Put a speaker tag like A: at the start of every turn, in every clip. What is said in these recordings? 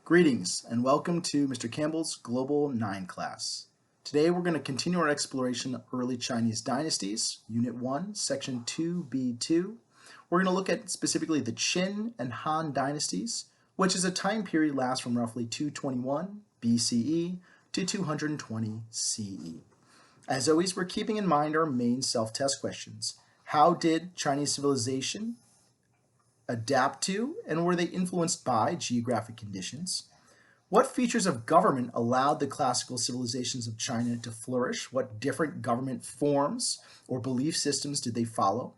A: Greetings and welcome to Mr. Campbell's Global 9 class. Today we're going to continue our exploration of early Chinese dynasties, Unit 1, Section 2B2. We're going to look at specifically the Qin and Han dynasties, which is a time period lasts from roughly 221 BCE to 220 CE. As always, we're keeping in mind our main self-test questions. How did Chinese civilization adapt to, and were they influenced by geographic conditions? What features of government allowed the classical civilizations of China to flourish? What different government forms or belief systems did they follow?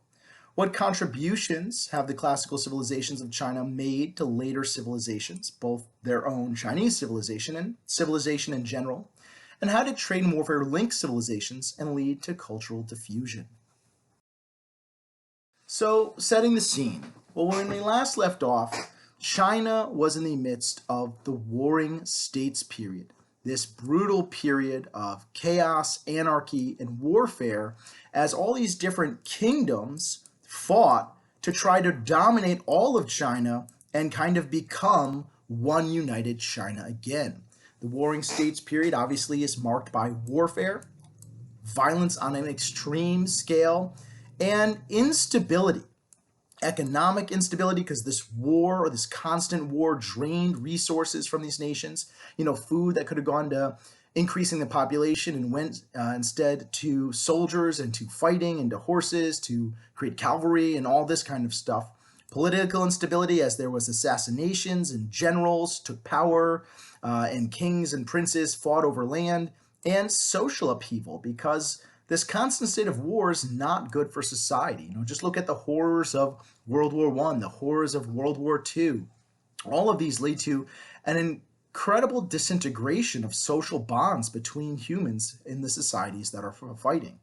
A: What contributions have the classical civilizations of China made to later civilizations, both their own Chinese civilization and civilization in general? And how did trade and warfare link civilizations and lead to cultural diffusion? So, setting the scene. Well, when we last left off, China was in the midst of the Warring States period, this brutal period of chaos, anarchy, and warfare as all these different kingdoms fought to try to dominate all of China and kind of become one united China again. The Warring States period obviously is marked by warfare, violence on an extreme scale, and instability. Economic instability, because this war or this constant war drained resources from these nations. Food that could have gone to increasing the population and went instead to soldiers and to fighting and to horses to create cavalry and all this kind of stuff. Political instability, as there was assassinations and generals took power and kings and princes fought over land, and social upheaval, because this constant state of war is not good for society. Just look at the horrors of World War I, the horrors of World War II. All of these lead to an incredible disintegration of social bonds between humans in the societies that are fighting.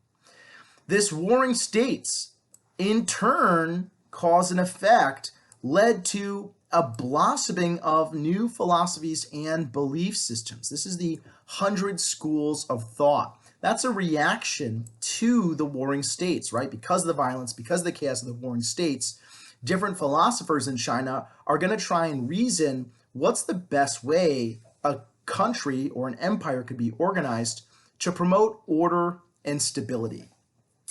A: This warring states, in turn, cause and effect, led to a blossoming of new philosophies and belief systems. This is the 100 schools of thought. That's a reaction to the warring states, right? Because of the violence, because of the chaos of the warring states, different philosophers in China are going to try and reason what's the best way a country or an empire could be organized to promote order and stability.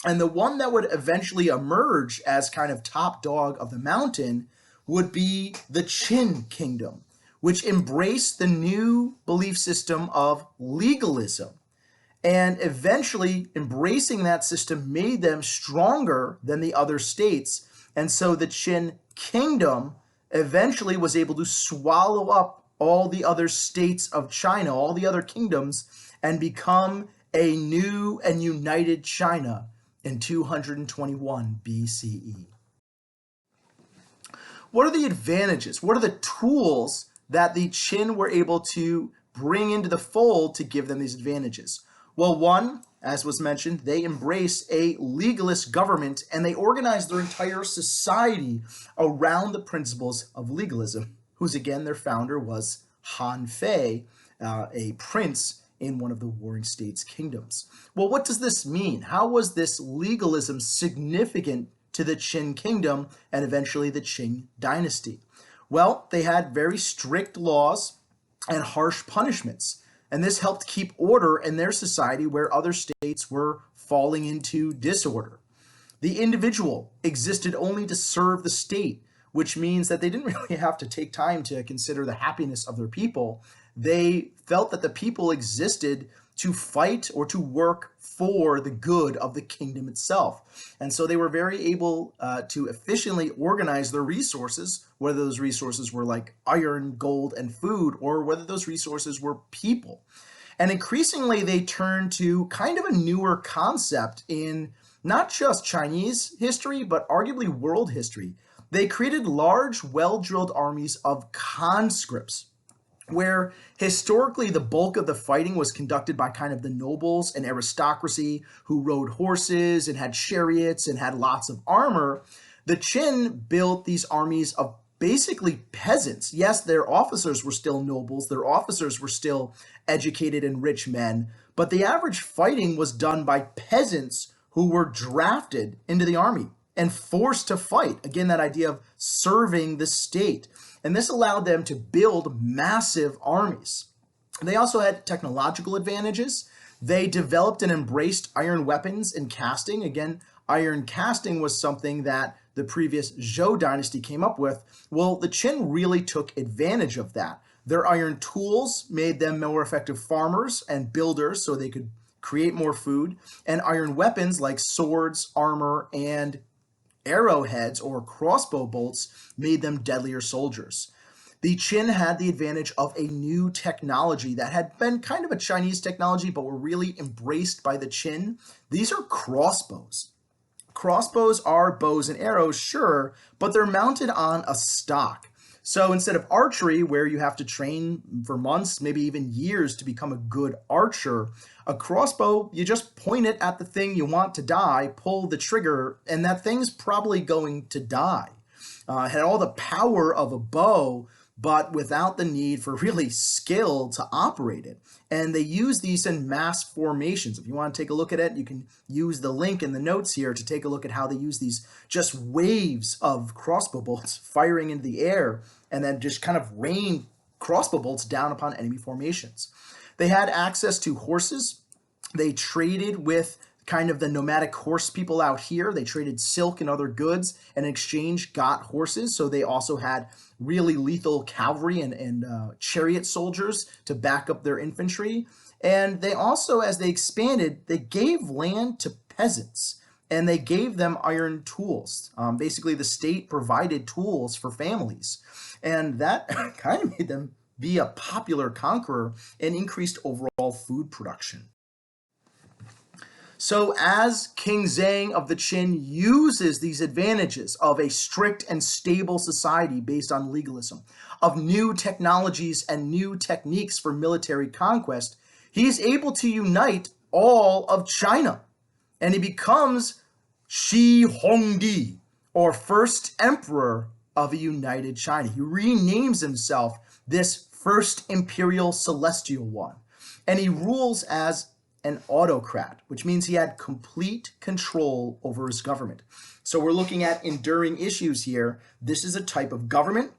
A: And the one that would eventually emerge as kind of top dog of the mountain would be the Qin kingdom, which embraced the new belief system of legalism. And eventually, embracing that system made them stronger than the other states. And so the Qin kingdom eventually was able to swallow up all the other states of China, all the other kingdoms, and become a new and united China in 221 BCE. What are the advantages? What are the tools that the Qin were able to bring into the fold to give them these advantages? Well, one, as was mentioned, they embraced a legalist government and they organized their entire society around the principles of legalism, whose again, their founder was Han Fei, a prince in one of the warring states' kingdoms. Well, what does this mean? How was this legalism significant to the Qin kingdom and eventually the Qing dynasty? Well, they had very strict laws and harsh punishments. And this helped keep order in their society where other states were falling into disorder. The individual existed only to serve the state, which means that they didn't really have to take time to consider the happiness of their people. They felt that the people existed to fight or to work for the good of the kingdom itself. And so they were very able to efficiently organize their resources, whether those resources were like iron, gold, and food, or whether those resources were people. And increasingly, they turned to kind of a newer concept in not just Chinese history, but arguably world history. They created large, well-drilled armies of conscripts, where historically the bulk of the fighting was conducted by kind of the nobles and aristocracy who rode horses and had chariots and had lots of armor. The Qin built these armies of basically peasants. Yes, their officers were still nobles, their officers were still educated and rich men, but the average fighting was done by peasants who were drafted into the army. and forced to fight. Again, that idea of serving the state. And this allowed them to build massive armies. They also had technological advantages. They developed and embraced iron weapons and casting. Again, iron casting was something that the previous Zhou dynasty came up with. Well, the Qin really took advantage of that. Their iron tools made them more effective farmers and builders so they could create more food. And iron weapons like swords, armor, and arrowheads or crossbow bolts made them deadlier soldiers. The Qin had the advantage of a new technology that had been kind of a Chinese technology, but were really embraced by the Qin. These are crossbows. Crossbows are bows and arrows, sure, but they're mounted on a stock. So instead of archery, where you have to train for months, maybe even years to become a good archer, a crossbow, you just point it at the thing you want to die, pull the trigger, and that thing's probably going to die. It had all the power of a bow, but without the need for really skill to operate it. And they use these in mass formations. If you want to take a look at it, you can use the link in the notes here to take a look at how they use these just waves of crossbow bolts firing into the air and then just kind of rain crossbow bolts down upon enemy formations. They had access to horses. They traded with kind of the nomadic horse people out here. They traded silk and other goods and in exchange got horses. So they also had really lethal cavalry and chariot soldiers to back up their infantry. And they also, as they expanded, they gave land to peasants and they gave them iron tools. Basically, the state provided tools for families. And that kind of made them be a popular conqueror and increased overall food production. So as King Zhang of the Qin uses these advantages of a strict and stable society based on legalism, of new technologies and new techniques for military conquest, he is able to unite all of China. And he becomes Shi Hongdi, or first emperor of a united China. He renames himself this first imperial celestial one. And he rules as an autocrat, which means he had complete control over his government. So we're looking at enduring issues here. This is a type of government.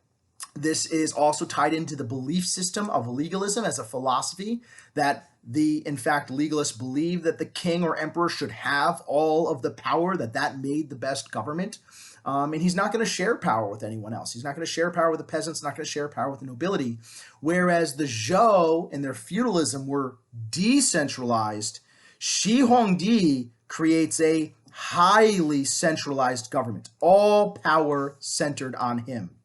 A: This is also tied into the belief system of legalism as a philosophy that in fact, legalists believe that the king or emperor should have all of the power, that made the best government. And he's not going to share power with anyone else. He's not going to share power with the peasants, not going to share power with the nobility. Whereas the Zhou in their feudalism were decentralized, Shi Hongdi creates a highly centralized government, all power centered on him.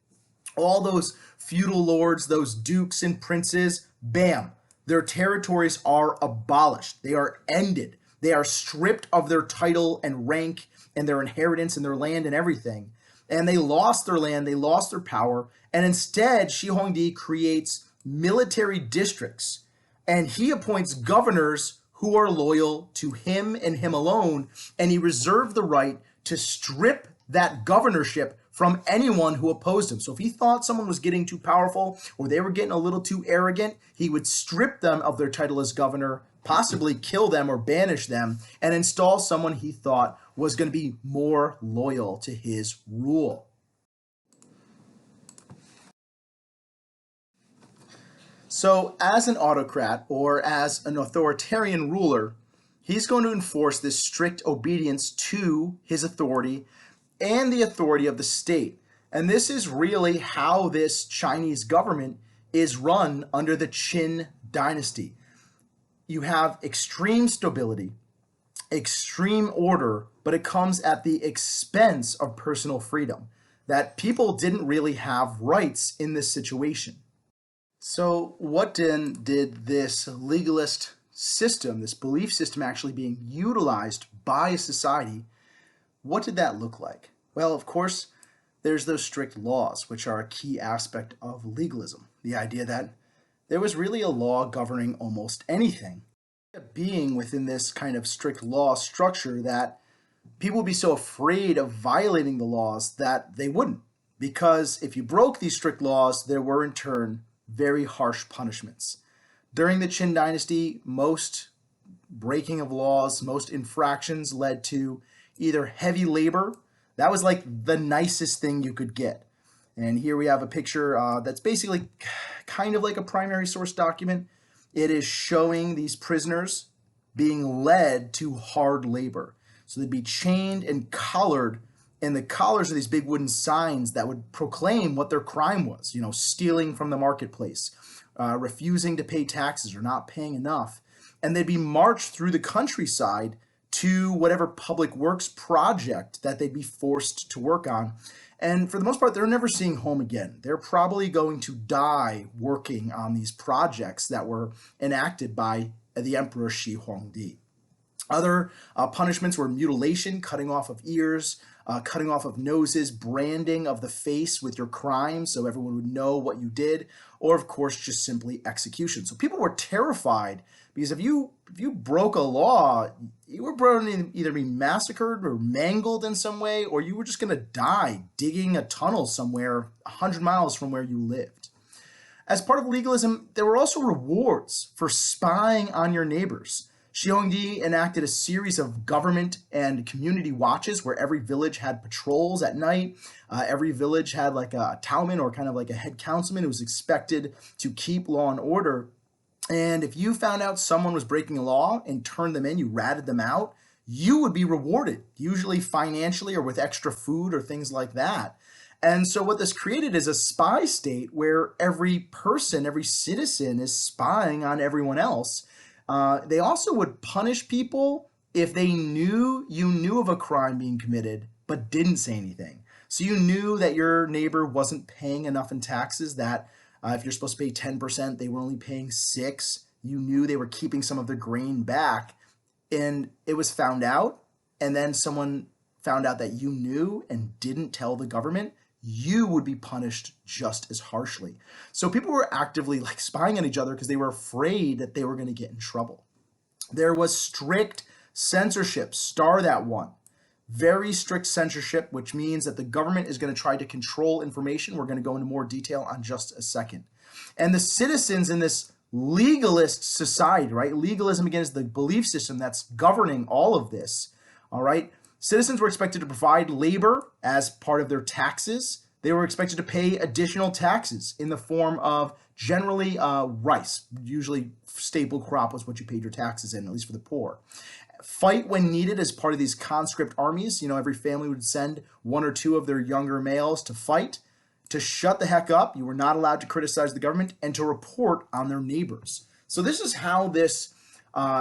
A: All those feudal lords, those dukes and princes, bam, their territories are abolished. They are ended. They are stripped of their title and rank and their inheritance and their land and everything. And they lost their land, they lost their power, and instead Shi Hongdi creates military districts and he appoints governors who are loyal to him and him alone, and he reserved the right to strip that governorship from anyone who opposed him. So if he thought someone was getting too powerful or they were getting a little too arrogant, he would strip them of their title as governor, possibly kill them or banish them, and install someone he thought was going to be more loyal to his rule. So as an autocrat or as an authoritarian ruler, he's going to enforce this strict obedience to his authority and the authority of the state. And this is really how this Chinese government is run under the Qin dynasty. You have extreme stability, extreme order, but it comes at the expense of personal freedom, that people didn't really have rights in this situation. So what then did this legalist system, this belief system actually being utilized by society, what did that look like? Well, of course, there's those strict laws, which are a key aspect of legalism. The idea that there was really a law governing almost anything. Being within this kind of strict law structure that people would be so afraid of violating the laws that they wouldn't. Because if you broke these strict laws, there were in turn very harsh punishments. During the Qin dynasty, most breaking of laws, most infractions led to either heavy labor, That was like the nicest thing you could get. And here we have a picture that's basically kind of like a primary source document. It is showing these prisoners being led to hard labor. So they'd be chained and collared, and the collars are these big wooden signs that would proclaim what their crime was, stealing from the marketplace, refusing to pay taxes or not paying enough. And they'd be marched through the countryside to whatever public works project that they'd be forced to work on. And for the most part, they're never seeing home again. They're probably going to die working on these projects that were enacted by the Emperor Shi Huangdi. Other punishments were mutilation, cutting off of ears, cutting off of noses, branding of the face with your crime so everyone would know what you did, or of course just simply execution. So people were terrified because if you broke a law, you were going to either be massacred or mangled in some way, or you were just going to die digging a tunnel somewhere 100 miles from where you lived. As part of legalism, there were also rewards for spying on your neighbors. Shi Huangdi enacted a series of government and community watches where every village had patrols at night. Every village had like a talman or kind of like a head councilman who was expected to keep law and order. And if you found out someone was breaking a law and turned them in, you ratted them out, you would be rewarded, usually financially or with extra food or things like that. And so what this created is a spy state where every person, every citizen is spying on everyone else. They also would punish people if they knew you knew of a crime being committed but didn't say anything. So you knew that your neighbor wasn't paying enough in taxes, that if you're supposed to pay 10%, they were only paying 6%. You knew they were keeping some of the grain back, and it was found out, and then someone found out that you knew and didn't tell the government, you would be punished just as harshly. So people were actively like spying on each other because they were afraid that they were going to get in trouble. There was strict censorship, star that one. Very strict censorship, which means that the government is going to try to control information. We're going to go into more detail on just a second. And the citizens in this legalist society, right? Legalism, again, is the belief system that's governing all of this, all right? Citizens were expected to provide labor as part of their taxes. They were expected to pay additional taxes in the form of generally rice. Usually staple crop was what you paid your taxes in, at least for the poor. Fight when needed as part of these conscript armies. Every family would send 1 or 2 of their younger males to fight. To shut the heck up, you were not allowed to criticize the government, and to report on their neighbors. So this is how this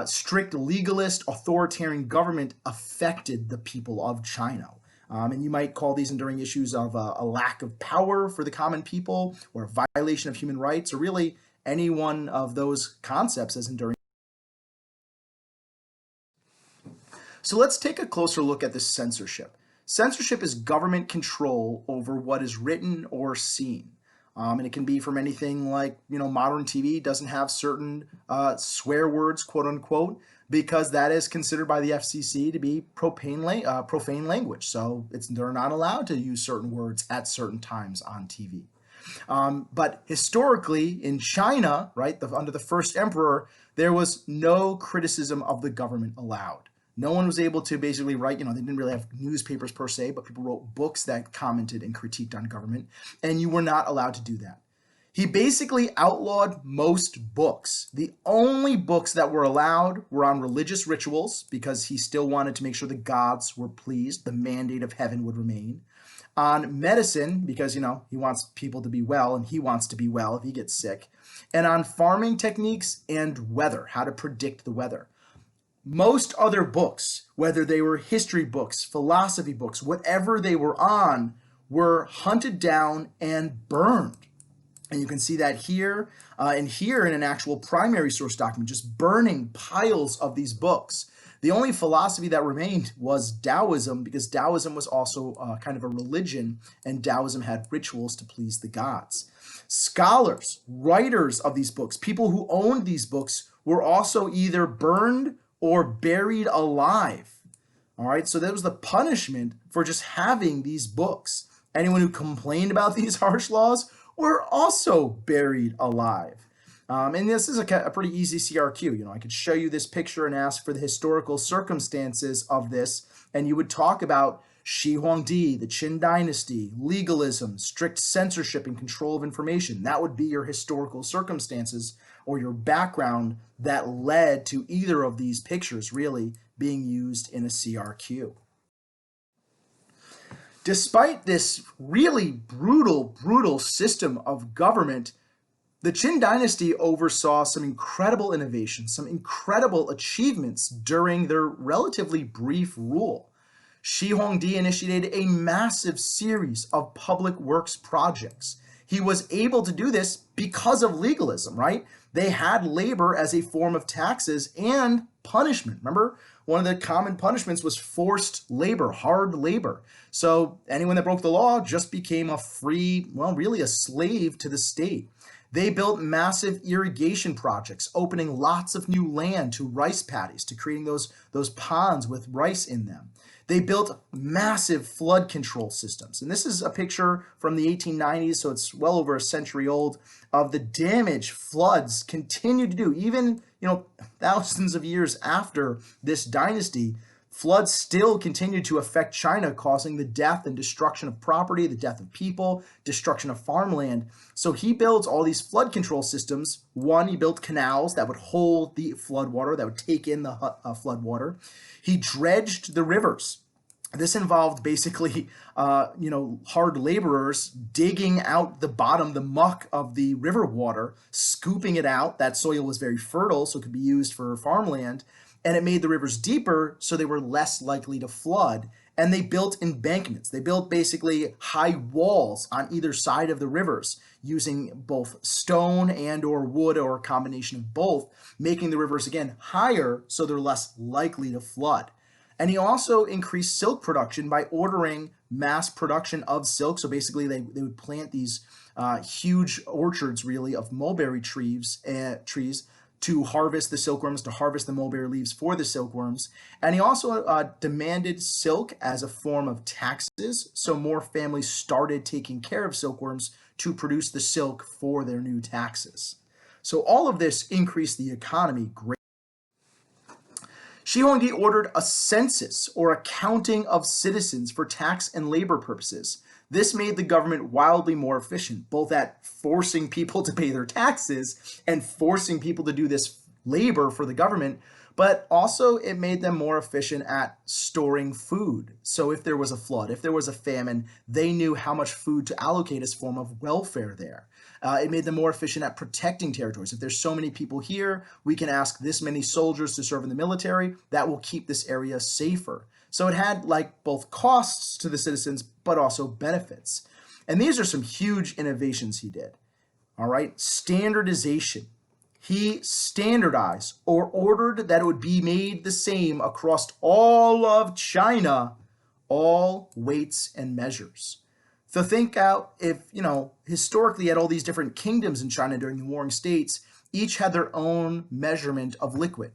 A: strict legalist authoritarian government affected the people of China. And you might call these enduring issues of a lack of power for the common people, or a violation of human rights, or really any one of those concepts as enduring. So let's take a closer look at this censorship. Censorship is government control over what is written or seen. And it can be from anything like, modern TV doesn't have certain swear words, quote unquote, because that is considered by the FCC to be profane language. So they're not allowed to use certain words at certain times on TV. But historically in China, right, under the first emperor, there was no criticism of the government allowed. No one was able to basically write, they didn't really have newspapers per se, but people wrote books that commented and critiqued on government, and you were not allowed to do that. He basically outlawed most books. The only books that were allowed were on religious rituals, because he still wanted to make sure the gods were pleased, the mandate of heaven would remain. On medicine, because, he wants people to be well, and he wants to be well if he gets sick. And on farming techniques and weather, how to predict the weather. Most other books, whether they were history books, philosophy books, whatever they were on, were hunted down and burned. And you can see that here and here in an actual primary source document, just burning piles of these books. The only philosophy that remained was Taoism, because Taoism was also kind of a religion, and Taoism had rituals to please the gods. Scholars, writers of these books, people who owned these books were also either burned or buried alive. All right, so that was the punishment for just having these books. Anyone who complained about these harsh laws were also buried alive. And this is a pretty easy CRQ. I could show you this picture and ask for the historical circumstances of this, and you would talk about Shi Huangdi, the Qin dynasty, legalism, strict censorship and control of information. That would be your historical circumstances or your background that led to either of these pictures really being used in a CRQ. Despite this really brutal system of government, the Qin dynasty oversaw some incredible innovations, some incredible achievements during their relatively brief rule. Shi Huangdi initiated a massive series of public works projects. He was able to do this because of legalism, right? They had labor as a form of taxes and punishment. Remember, one of the common punishments was forced labor, hard labor. So anyone that broke the law just became a free, well, really a slave to the state. They built massive irrigation projects, opening lots of new land to rice paddies, to creating those ponds with rice in them. They built massive flood control systems. And this is a picture from the 1890s, so it's well over a century old, of the damage floods continue to do. Even, thousands of years after this dynasty, floods still continued to affect China, causing the death and destruction of property, the death of people, destruction of farmland. So he builds all these flood control systems. One, he built canals that would hold the flood water, that would take in the flood water. He dredged the rivers. This involved basically, hard laborers digging out the bottom, the muck of the river water, scooping it out. That soil was very fertile, so it could be used for farmland. And it made the rivers deeper, so they were less likely to flood. And they built embankments. They built basically high walls on either side of the rivers, using both stone and or wood or a combination of both, making the rivers, again, higher so they're less likely to flood. And he also increased silk production by ordering mass production of silk. So basically they would plant these huge orchards, really, of mulberry trees to harvest the silkworms, to harvest the mulberry leaves for the silkworms. And he also demanded silk as a form of taxes, so more families started taking care of silkworms to produce the silk for their new taxes. So all of this increased the economy greatly. Shi Huangdi ordered a census or a counting of citizens for tax and labor purposes. This made the government wildly more efficient, both at forcing people to pay their taxes and forcing people to do this labor for the government, but also it made them more efficient at storing food. So if there was a flood, if there was a famine, they knew how much food to allocate as a form of welfare there. It made them more efficient at protecting territories. If there's so many people here, we can ask this many soldiers to serve in the military. That will keep this area safer. So it had both costs to the citizens, but also benefits. And these are some huge innovations he did. All right, standardization. He standardized or ordered that it would be made the same across all of China, all weights and measures. So think out if, historically you had all these different kingdoms in China during the Warring States, each had their own measurement of liquid.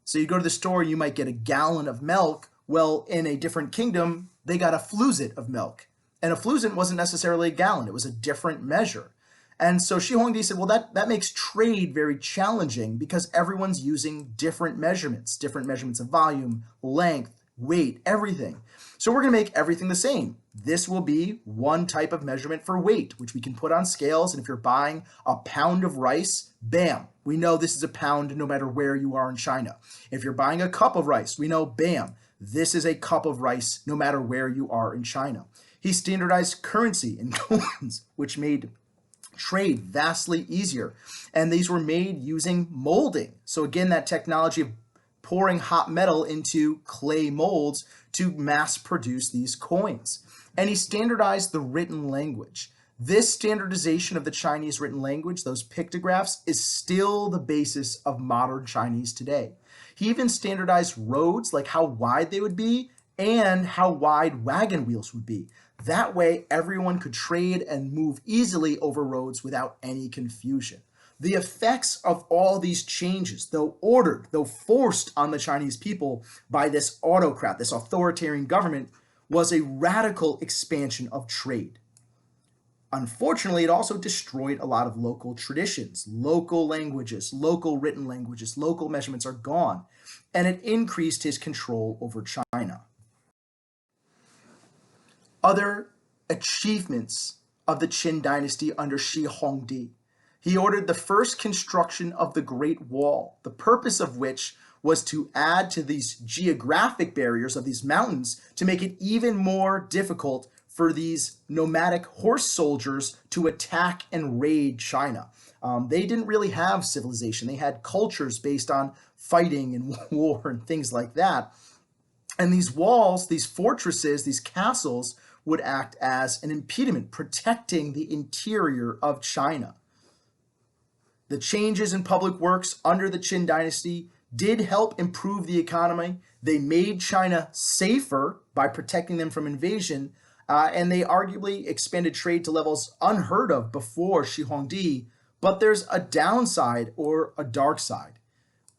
A: So you go to the store and you might get a gallon of milk. Well, in a different kingdom, they got a fluzit of milk. And a fluzit wasn't necessarily a gallon. It was a different measure. And so Shi Huangdi said, well, that makes trade very challenging because everyone's using different measurements of volume, length, weight, everything. So we're going to make everything the same. This will be one type of measurement for weight, which we can put on scales. And if you're buying a pound of rice, bam, we know this is a pound no matter where you are in China. If you're buying a cup of rice, we know, bam, this is a cup of rice no matter where you are in China. He standardized currency in coins, which made trade vastly easier. And these were made using molding. So again, that technology of pouring hot metal into clay molds to mass produce these coins. And he standardized the written language. This standardization of the Chinese written language, those pictographs, is still the basis of modern Chinese today. He even standardized roads, like how wide they would be and how wide wagon wheels would be. That way, everyone could trade and move easily over roads without any confusion. The effects of all these changes, though ordered, though forced on the Chinese people by this autocrat, this authoritarian government, was a radical expansion of trade. Unfortunately, it also destroyed a lot of local traditions, local languages, local written languages, local measurements are gone, and it increased his control over China. Other achievements of the Qin dynasty under Shi Hongdi. He ordered the first construction of the Great Wall, the purpose of which was to add to these geographic barriers of these mountains to make it even more difficult for these nomadic horse soldiers to attack and raid China. They didn't really have civilization. They had cultures based on fighting and war and things like that. And these walls, these fortresses, these castles would act as an impediment, protecting the interior of China. The changes in public works under the Qin dynasty did help improve the economy. They made China safer by protecting them from invasion, and they arguably expanded trade to levels unheard of before Shi Hongdi. But there's a downside or a dark side.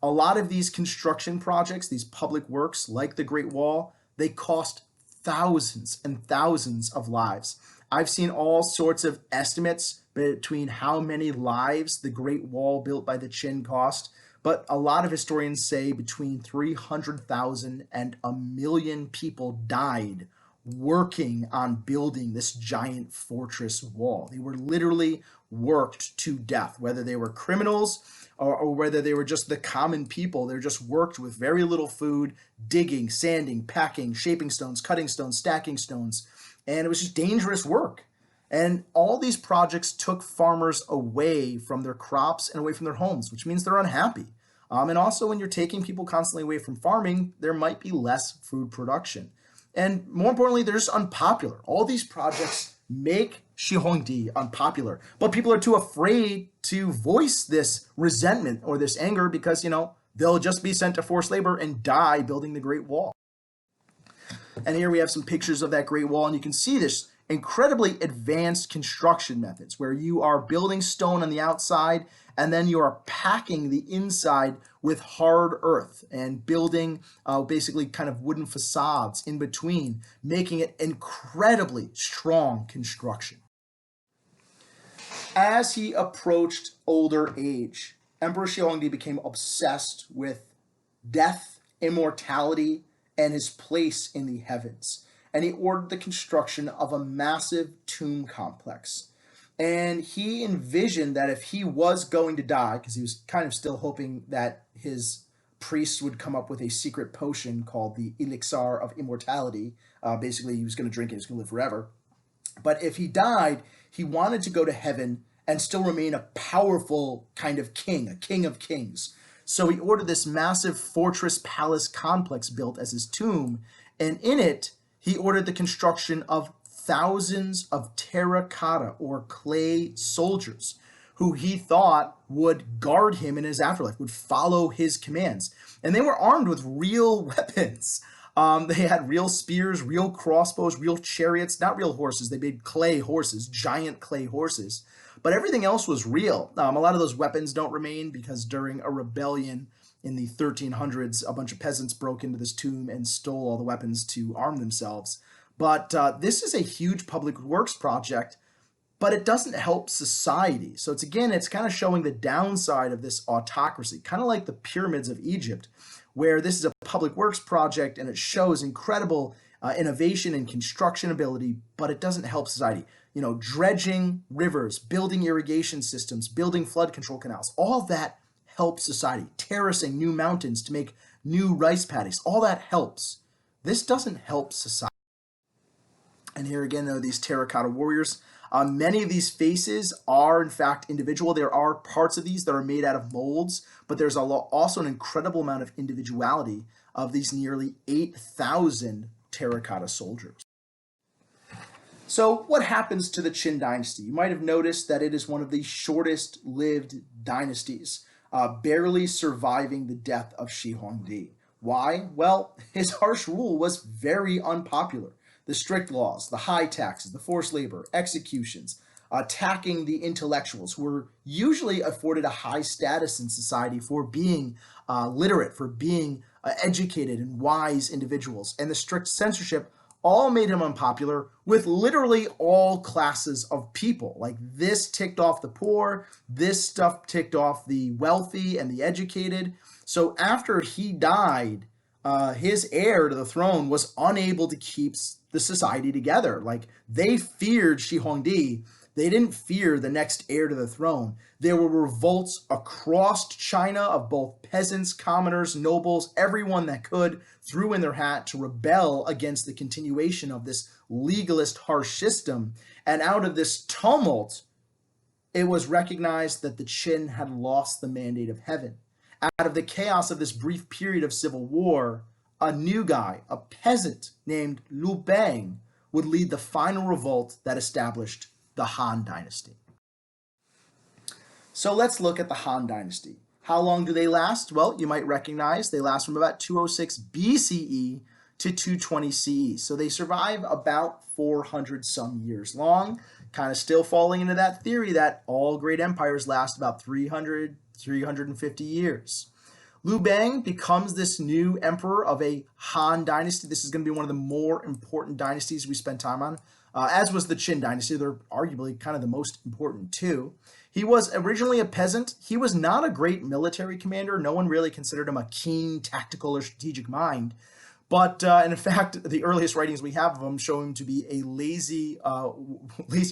A: A lot of these construction projects, these public works like the Great Wall, they cost thousands and thousands of lives. I've seen all sorts of estimates between how many lives the Great Wall built by the Qin cost, but a lot of historians say between 300,000 and 1,000,000 people died working on building this giant fortress wall. They were literally worked to death, whether they were criminals or whether they were just the common people. They're just worked with very little food, digging, sanding, packing, shaping stones, cutting stones, stacking stones. And it was just dangerous work. And all these projects took farmers away from their crops and away from their homes, which means they're unhappy. And also, when you're taking people constantly away from farming, there might be less food production. And more importantly, they're just unpopular. All these projects make Shi Hongdi unpopular, but people are too afraid to voice this resentment or this anger because, they'll just be sent to forced labor and die building the Great Wall. And here we have some pictures of that Great Wall, and you can see this incredibly advanced construction methods where you are building stone on the outside and then you are packing the inside with hard earth and building basically kind of wooden facades in between, making it incredibly strong construction. As he approached older age, Emperor Shi Hongdi became obsessed with death, immortality, and his place in the heavens. And he ordered the construction of a massive tomb complex. And he envisioned that if he was going to die, because he was kind of still hoping that his priests would come up with a secret potion called the elixir of immortality. Basically, he was going to drink it, he was going to live forever. But if he died, he wanted to go to heaven and still remain a powerful kind of king, a king of kings. So he ordered this massive fortress palace complex built as his tomb, and in it, he ordered the construction of thousands of terracotta or clay soldiers who he thought would guard him in his afterlife, would follow his commands. And they were armed with real weapons. They had real spears, real crossbows, real chariots, not real horses. They made clay horses, giant clay horses. But everything else was real. A lot of those weapons don't remain because during a rebellion in the 1300s, a bunch of peasants broke into this tomb and stole all the weapons to arm themselves. But this is a huge public works project, but it doesn't help society. So it's kind of showing the downside of this autocracy, kind of like the pyramids of Egypt, where this is a public works project and it shows incredible innovation and construction ability, but it doesn't help society. Dredging rivers, building irrigation systems, building flood control canals, all that helps society. Terracing new mountains to make new rice paddies, all that helps. This doesn't help society. And here again, though, these terracotta warriors, many of these faces are in fact individual. There are parts of these that are made out of molds, but there's also an incredible amount of individuality of these nearly 8,000 terracotta soldiers. So what happens to the Qin dynasty? You might have noticed that it is one of the shortest lived dynasties, barely surviving the death of Shi Hongdi. Why? Well, his harsh rule was very unpopular. The strict laws, the high taxes, the forced labor, executions, attacking the intellectuals who were usually afforded a high status in society for being literate, for being educated and wise individuals, and the strict censorship all made him unpopular with literally all classes of people. Like this ticked off the poor, this stuff ticked off the wealthy and the educated. So after he died, his heir to the throne was unable to keep the society together. Like, they feared Shi Huangdi. They didn't fear the next heir to the throne. There were revolts across China of both peasants, commoners, nobles, everyone that could threw in their hat to rebel against the continuation of this legalist, harsh system. And out of this tumult, it was recognized that the Qin had lost the mandate of heaven. Out of the chaos of this brief period of civil war, a new guy, a peasant named Liu Bang, would lead the final revolt that established the Han Dynasty. So let's look at the Han Dynasty. How long do they last? Well, you might recognize they last from about 206 BCE to 220 CE. So they survive about 400 some years long, kind of still falling into that theory that all great empires last about 300, 350 years. Liu Bang becomes this new emperor of a Han dynasty. This is going to be one of the more important dynasties we spend time on, as was the Qin dynasty. They're arguably kind of the most important too. He was originally a peasant. He was not a great military commander. No one really considered him a keen tactical or strategic mind. But in fact, the earliest writings we have of him show him to be a lazy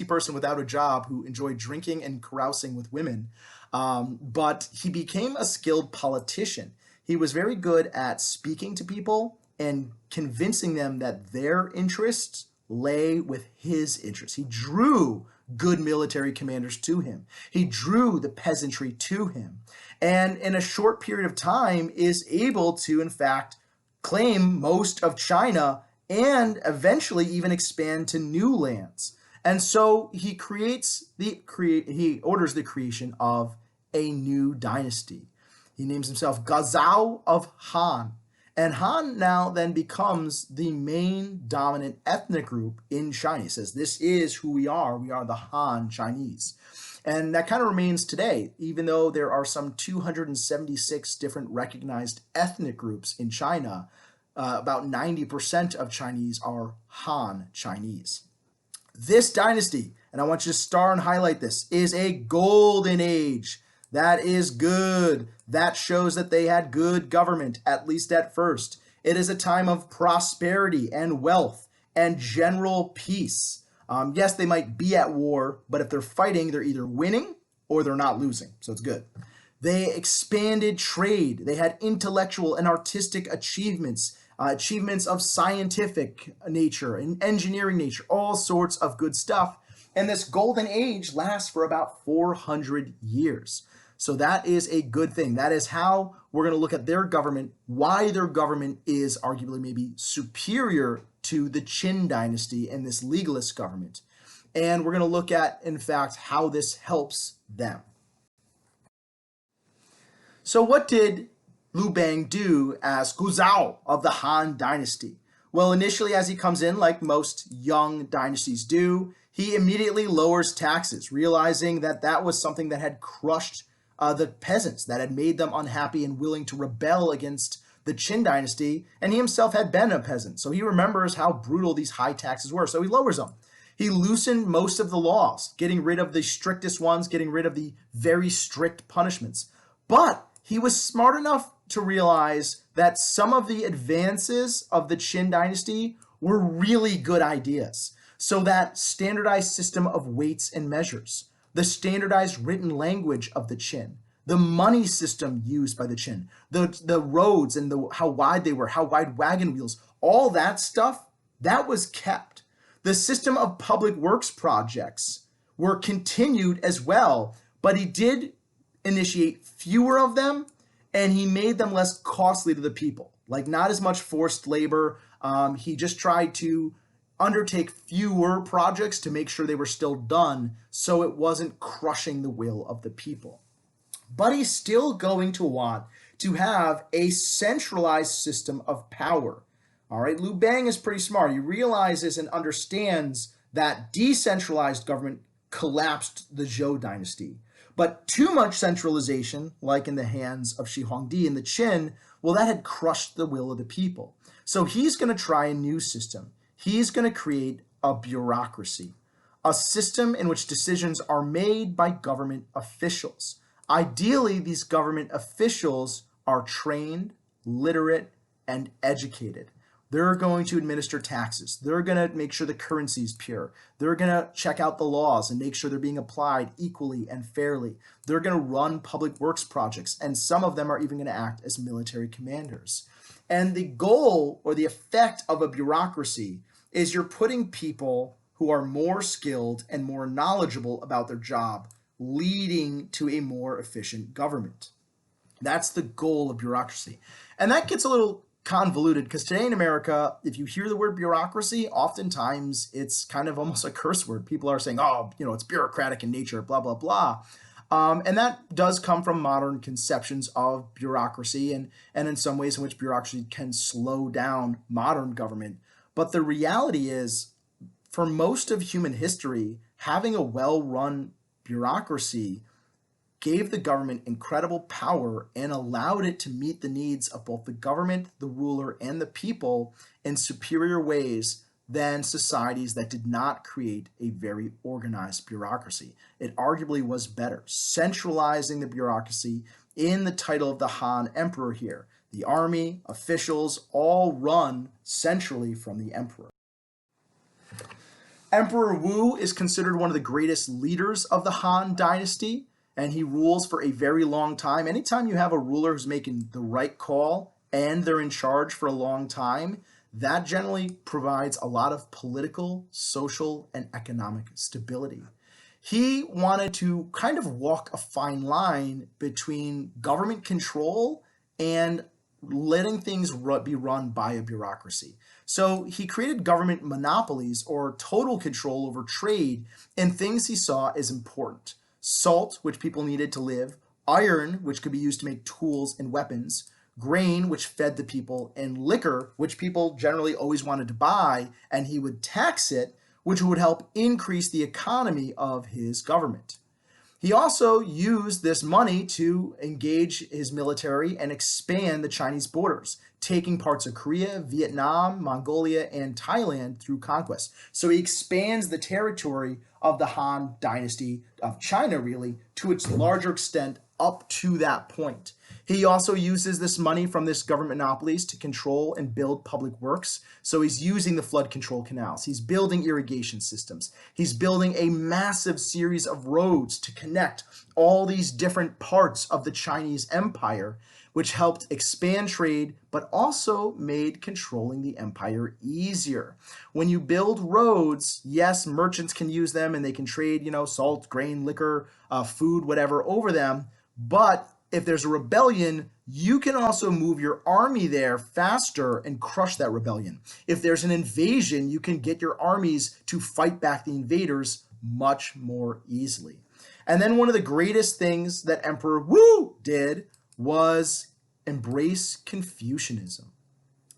A: person without a job who enjoyed drinking and carousing with women. But he became a skilled politician. He was very good at speaking to people and convincing them that their interests lay with his interests. He drew good military commanders to him. He drew the peasantry to him. And in a short period of time is able to, in fact, claim most of China and eventually even expand to new lands. And so he he orders the creation of a new dynasty. He names himself Gazao of Han. And Han now then becomes the main dominant ethnic group in China. He says, this is who we are. We are the Han Chinese. And that kind of remains today, even though there are some 276 different recognized ethnic groups in China. About 90% of Chinese are Han Chinese. This dynasty, and I want you to star and highlight this, is a golden age. That is good. That shows that they had good government, at least at first. It is a time of prosperity and wealth and general peace. Yes, they might be at war, but if they're fighting, they're either winning or they're not losing. So it's good. They expanded trade. They had intellectual and artistic achievements, achievements of scientific nature and engineering nature, all sorts of good stuff. And this golden age lasts for about 400 years. So that is a good thing. That is how we're going to look at their government, why their government is arguably maybe superior to the Qin dynasty and this legalist government. And we're going to look at, in fact, how this helps them. So what did Liu Bang do as Guzhou of the Han dynasty? Well, initially as he comes in, like most young dynasties do, he immediately lowers taxes, realizing that that was something that had crushed the peasants, that had made them unhappy and willing to rebel against the Qin dynasty, and he himself had been a peasant, so he remembers how brutal these high taxes were, so he lowers them. He loosened most of the laws, getting rid of the strictest ones, getting rid of the very strict punishments. But he was smart enough to realize that some of the advances of the Qin dynasty were really good ideas. So that standardized system of weights and measures, the standardized written language of the Qin, the money system used by the Qin, the roads and how wide they were, how wide wagon wheels, all that stuff, that was kept. The system of public works projects were continued as well, but he did initiate fewer of them, and he made them less costly to the people. Like, not as much forced labor. He just tried to undertake fewer projects to make sure they were still done so it wasn't crushing the will of the people. But he's still going to want to have a centralized system of power. All right, Liu Bang is pretty smart. He realizes and understands that decentralized government collapsed the Zhou dynasty. But too much centralization, like in the hands of Shi Huangdi and the Qin, well, that had crushed the will of the people. So he's going to try a new system. He's going to create a bureaucracy, a system in which decisions are made by government officials. Ideally, these government officials are trained, literate, and educated. They're going to administer taxes. They're going to make sure the currency is pure. They're going to check out the laws and make sure they're being applied equally and fairly. They're going to run public works projects, and some of them are even going to act as military commanders. And the goal or the effect of a bureaucracy is you're putting people who are more skilled and more knowledgeable about their job, leading to a more efficient government. That's the goal of bureaucracy. And that gets a little convoluted because today in America, if you hear the word bureaucracy, oftentimes it's kind of almost a curse word. People are saying, oh, it's bureaucratic in nature, blah, blah, blah. And that does come from modern conceptions of bureaucracy and in some ways in which bureaucracy can slow down modern government. But the reality is, for most of human history, having a well-run bureaucracy gave the government incredible power and allowed it to meet the needs of both the government, the ruler, and the people in superior ways than societies that did not create a very organized bureaucracy. It arguably was better, centralizing the bureaucracy in the title of the Han Emperor here. The army, officials, all run centrally from the emperor. Emperor Wu is considered one of the greatest leaders of the Han Dynasty, and he rules for a very long time. Anytime you have a ruler who's making the right call and they're in charge for a long time, that generally provides a lot of political, social, and economic stability. He wanted to kind of walk a fine line between government control and letting things be run by a bureaucracy. So he created government monopolies or total control over trade in things he saw as important. Salt, which people needed to live, iron, which could be used to make tools and weapons, grain, which fed the people, and liquor, which people generally always wanted to buy, and he would tax it, which would help increase the economy of his government. He also used this money to engage his military and expand the Chinese borders, taking parts of Korea, Vietnam, Mongolia, and Thailand through conquest. So he expands the territory of the Han Dynasty of China, really, to its larger extent up to that point. He also uses this money from this government monopolies to control and build public works. So he's using the flood control canals. He's building irrigation systems. He's building a massive series of roads to connect all these different parts of the Chinese empire, which helped expand trade, but also made controlling the empire easier. When you build roads, yes, merchants can use them and they can trade, salt, grain, liquor, food, whatever over them. But if there's a rebellion, you can also move your army there faster and crush that rebellion. If there's an invasion, you can get your armies to fight back the invaders much more easily. And then one of the greatest things that Emperor Wu did was embrace Confucianism.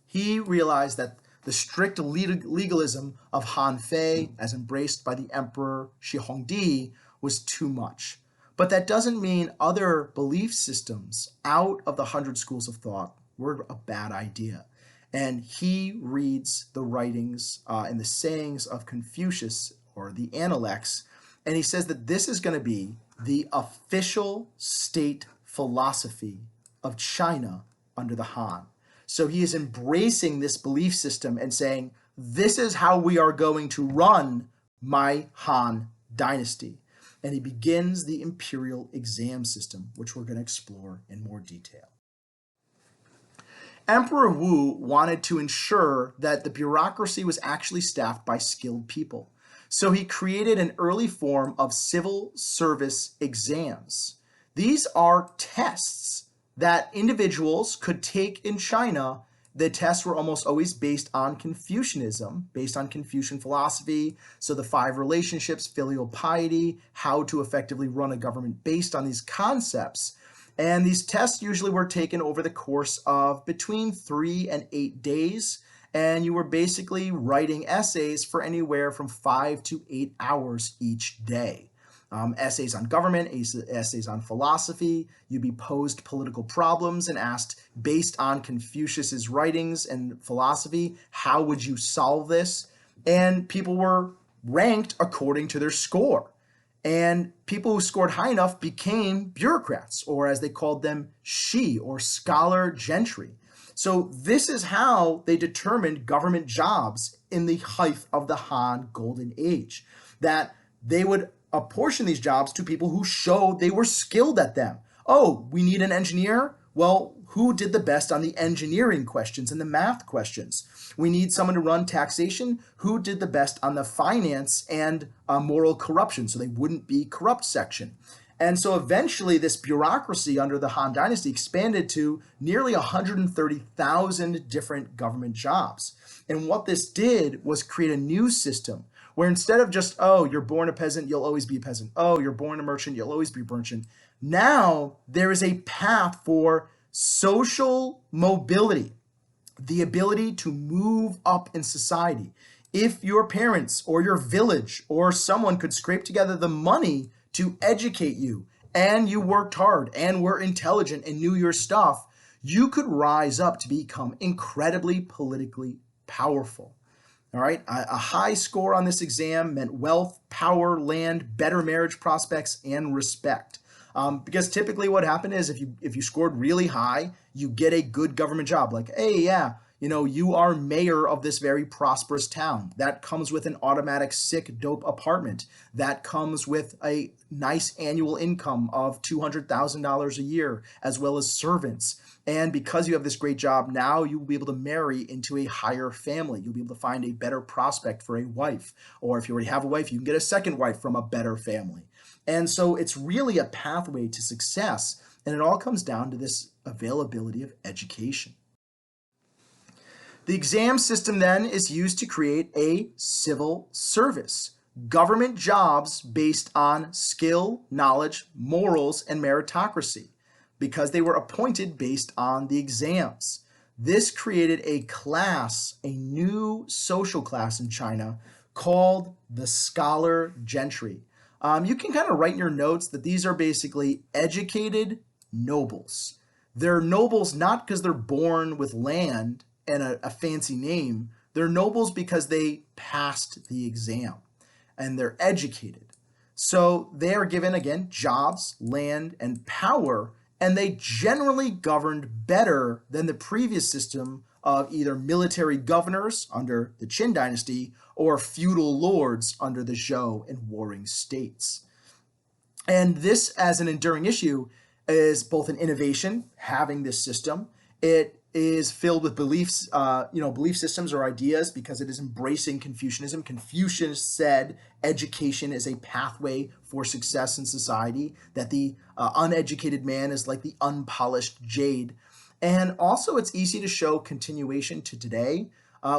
A: He realized that the strict legalism of Han Fei, as embraced by the Emperor Shi Hongdi, was too much. But that doesn't mean other belief systems out of the 100 schools of thought were a bad idea. And he reads the writings and the sayings of Confucius, or the Analects, and he says that this is going to be the official state philosophy of China under the Han. So he is embracing this belief system and saying, this is how we are going to run my Han dynasty. And he begins the imperial exam system, which we're going to explore in more detail. Emperor Wu wanted to ensure that the bureaucracy was actually staffed by skilled people. So he created an early form of civil service exams. These are tests that individuals could take in China. The tests were almost always based on Confucianism, based on Confucian philosophy. So the 5 relationships, filial piety, how to effectively run a government based on these concepts. And these tests usually were taken over the course of between 3 and 8 days. And you were basically writing essays for anywhere from 5 to 8 hours each day. Essays on government, essays on philosophy. You'd be posed political problems and asked, based on Confucius's writings and philosophy, how would you solve this? And people were ranked according to their score. And people who scored high enough became bureaucrats, or as they called them, shi, or scholar gentry. So this is how they determined government jobs in the height of the Han Golden Age, that they would apportion these jobs to people who showed they were skilled at them. Oh, we need an engineer? Well, who did the best on the engineering questions and the math questions? We need someone to run taxation. Who did the best on the finance and moral corruption, so they wouldn't be corrupt section? And so eventually this bureaucracy under the Han Dynasty expanded to nearly 130,000 different government jobs. And what this did was create a new system where instead of just, oh, you're born a peasant, you'll always be a peasant. Oh, you're born a merchant, you'll always be a merchant. Now there is a path for social mobility, the ability to move up in society. If your parents or your village or someone could scrape together the money to educate you, and you worked hard and were intelligent and knew your stuff, you could rise up to become incredibly politically powerful. All right, a high score on this exam meant wealth, power, land, better marriage prospects, and respect. Because typically what happened is if you scored really high, you get a good government job. Like, hey, yeah, you are mayor of this very prosperous town. That comes with an automatic sick dope apartment. That comes with a nice annual income of $200,000 a year, as well as servants. And because you have this great job, now you will be able to marry into a higher family. You'll be able to find a better prospect for a wife. Or if you already have a wife, you can get a second wife from a better family. And so it's really a pathway to success. And it all comes down to this availability of education. The exam system then is used to create a civil service, government jobs based on skill, knowledge, morals, and meritocracy, because they were appointed based on the exams. This created a class, a new social class in China called the scholar gentry. You can kind of write in your notes that these are basically educated nobles. They're nobles not because they're born with land and a fancy name. They're nobles because they passed the exam and they're educated. So they are given, again, jobs, land, and power, and they generally governed better than the previous system of either military governors under the Qin dynasty or feudal lords under the Zhou and warring states. And this, as an enduring issue, is both an innovation, having this system. It is filled with beliefs, belief systems or ideas, because it is embracing Confucianism. Confucius said education is a pathway for success in society, that the uneducated man is like the unpolished jade. And also it's easy to show continuation to today.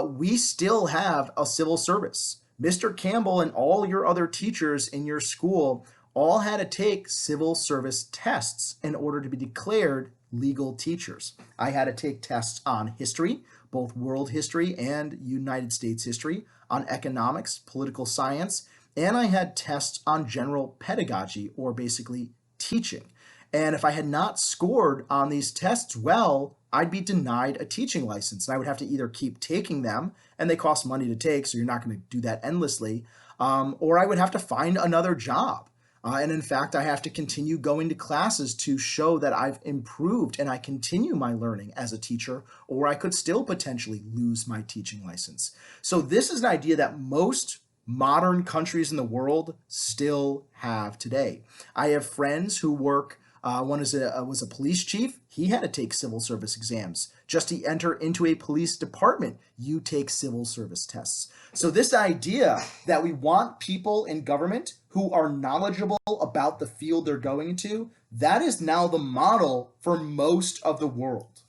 A: We still have a civil service. Mr. Campbell and all your other teachers in your school all had to take civil service tests in order to be declared legal teachers. I had to take tests on history, both world history and United States history, on economics, political science, and I had tests on general pedagogy, or basically teaching. And if I had not scored on these tests well, I'd be denied a teaching license. And I would have to either keep taking them, and they cost money to take, so you're not going to do that endlessly, or I would have to find another job. And in fact, I have to continue going to classes to show that I've improved and I continue my learning as a teacher, or I could still potentially lose my teaching license. So this is an idea that most modern countries in the world still have today. I have friends who work, one was a police chief. He had to take civil service exams. Just to enter into a police department, you take civil service tests. So this idea that we want people in government who are knowledgeable about the field they're going into, that is now the model for most of the world.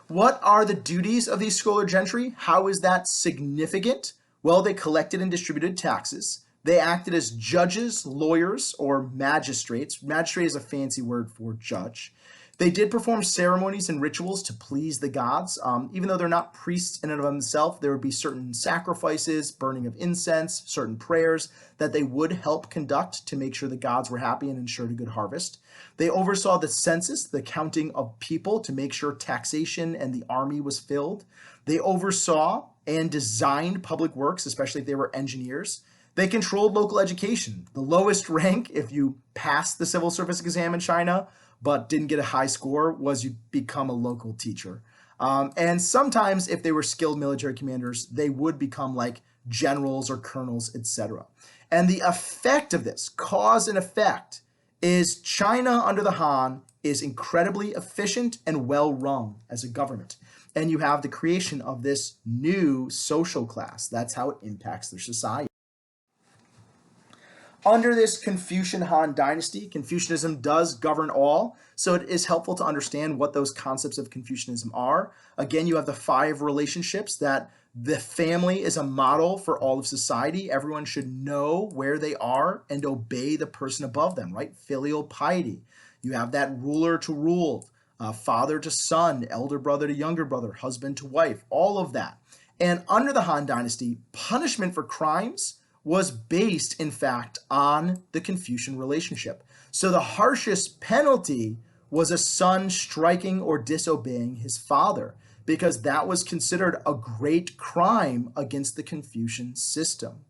A: What are the duties of these scholar gentry? How is that significant? Well, they collected and distributed taxes. They acted as judges, lawyers, or magistrates. Magistrate is a fancy word for judge. They did perform ceremonies and rituals to please the gods. Even though they're not priests in and of themselves, there would be certain sacrifices, burning of incense, certain prayers that they would help conduct to make sure the gods were happy and ensured a good harvest. They oversaw the census, the counting of people, to make sure taxation and the army was filled. They oversaw and designed public works, especially if they were engineers. They controlled local education. The lowest rank, if you passed the civil service exam in China, but didn't get a high score was you become a local teacher. And sometimes if they were skilled military commanders, they would become like generals or colonels, etc. And the effect of this, cause and effect, is China under the Han is incredibly efficient and well run as a government. And you have the creation of this new social class. That's how it impacts their society. Under this Confucian Han dynasty, Confucianism does govern all, so it is helpful to understand what those concepts of Confucianism are. Again, you have the 5 relationships that the family is a model for all of society. Everyone should know where they are and obey the person above them, right? Filial piety. You have that ruler to rule, father to son, elder brother to younger brother, husband to wife, all of that. And under the Han dynasty, punishment for crimes was based, in fact, on the Confucian relationship. So the harshest penalty was a son striking or disobeying his father, because that was considered a great crime against the Confucian system.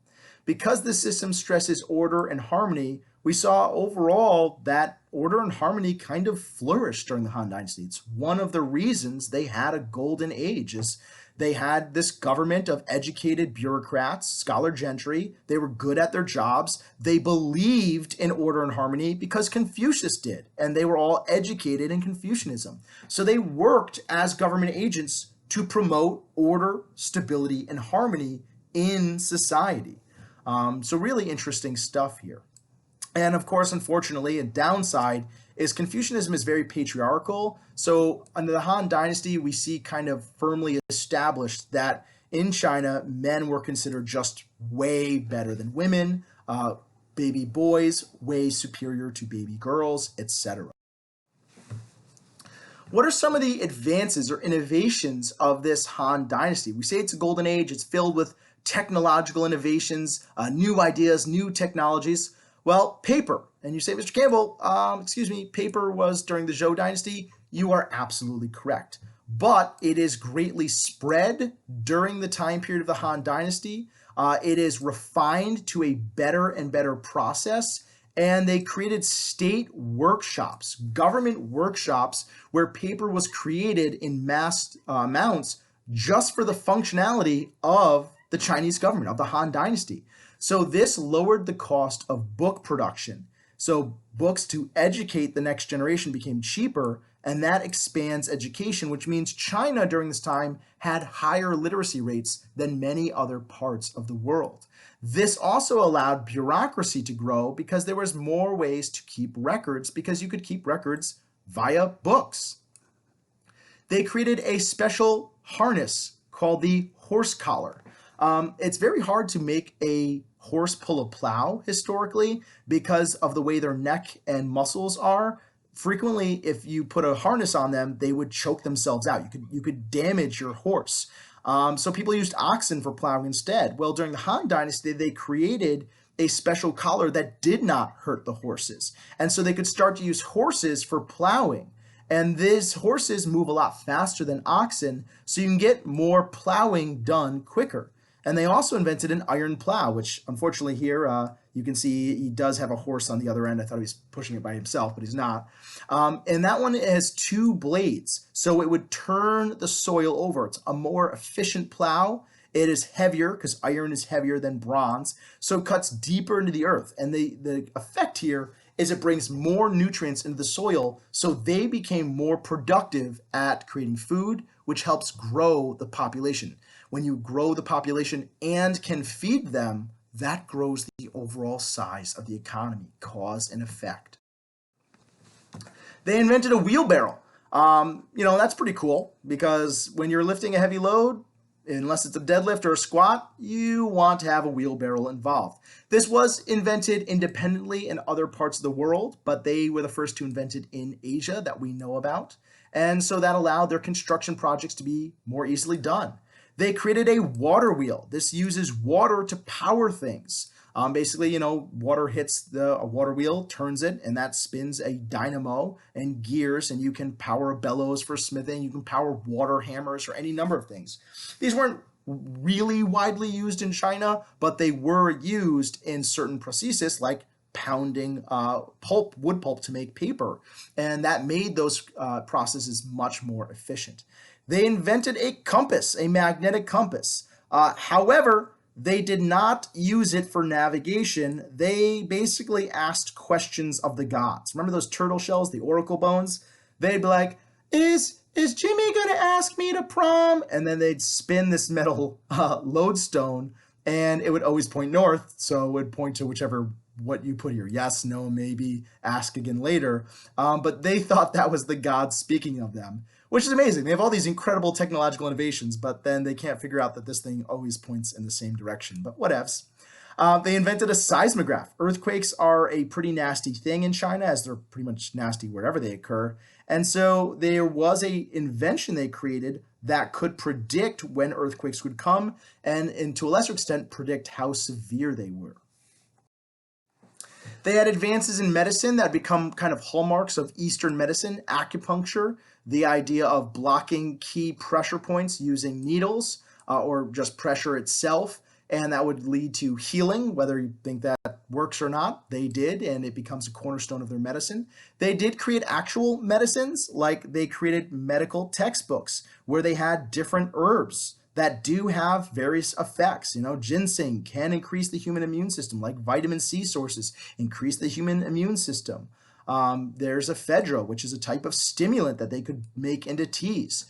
A: Because the system stresses order and harmony, we saw overall that order and harmony kind of flourished during the Han Dynasty. It's one of the reasons they had a golden age, is they had this government of educated bureaucrats, scholar gentry. They were good at their jobs. They believed in order and harmony because Confucius did, and they were all educated in Confucianism. So they worked as government agents to promote order, stability, and harmony in society. So really interesting stuff here. And of course, unfortunately, a downside is Confucianism is very patriarchal. So under the Han Dynasty, we see kind of firmly established that in China, men were considered just way better than women, baby boys way superior to baby girls, etc. What are some of the advances or innovations of this Han Dynasty? We say it's a golden age. It's filled with technological innovations, new ideas, new technologies. Well, paper. And you say, Mr. Campbell, excuse me, paper was during the Zhou Dynasty. You are absolutely correct. But it is greatly spread during the time period of the Han Dynasty. It is refined to a better and better process. And they created state workshops, government workshops, where paper was created in mass amounts just for the functionality of the Chinese government, of the Han Dynasty. So this lowered the cost of book production. So books to educate the next generation became cheaper, and that expands education, which means China during this time had higher literacy rates than many other parts of the world. This also allowed bureaucracy to grow because there was more ways to keep records, because you could keep records via books. They created a special harness called the horse collar. It's very hard to make a horse pull a plow historically because of the way their neck and muscles are. Frequently, if you put a harness on them, they would choke themselves out. You could damage your horse. So people used oxen for plowing instead. Well, during the Han Dynasty, they created a special collar that did not hurt the horses. And so they could start to use horses for plowing. And these horses move a lot faster than oxen, so you can get more plowing done quicker. And they also invented an iron plow, which unfortunately here you can see he does have a horse on the other end. I thought he was pushing it by himself, but he's not. And that one has 2 blades, so it would turn the soil over. It's a more efficient plow. It is heavier because iron is heavier than bronze, so it cuts deeper into the earth. And the effect here is it brings more nutrients into the soil, so they became more productive at creating food, which helps grow the population. When you grow the population and can feed them, that grows the overall size of the economy, cause and effect. They invented a wheelbarrow. That's pretty cool because when you're lifting a heavy load, unless it's a deadlift or a squat, you want to have a wheelbarrow involved. This was invented independently in other parts of the world, but they were the first to invent it in Asia that we know about. And so that allowed their construction projects to be more easily done. They created a water wheel. This uses water to power things. Basically, water hits a water wheel, turns it, and that spins a dynamo and gears, and you can power bellows for smithing. You can power water hammers or any number of things. These weren't really widely used in China, but they were used in certain prostheses like pounding wood pulp to make paper, and that made those processes much more efficient. They invented a compass, a magnetic compass. However, they did not use it for navigation. They basically asked questions of the gods. Remember those turtle shells, the oracle bones? They'd be like, is Jimmy going to ask me to prom? And then they'd spin this metal lodestone, and it would always point north. So it would point to whichever what you put here. Yes, no, maybe, ask again later. But they thought that was the gods speaking of them, which is amazing. They have all these incredible technological innovations, but then they can't figure out that this thing always points in the same direction. But whatevs. They invented a seismograph. Earthquakes are a pretty nasty thing in China, as they're pretty much nasty wherever they occur. And so there was a invention they created that could predict when earthquakes would come, and to a lesser extent, predict how severe they were. They had advances in medicine that become kind of hallmarks of Eastern medicine. Acupuncture, the idea of blocking key pressure points using needles or just pressure itself, and that would lead to healing, whether you think that works or not. They did, and it becomes a cornerstone of their medicine. They did create actual medicines, like they created medical textbooks where they had different herbs that do have various effects. Ginseng can increase the human immune system, like vitamin C sources increase the human immune system. There's ephedra, which is a type of stimulant that they could make into teas.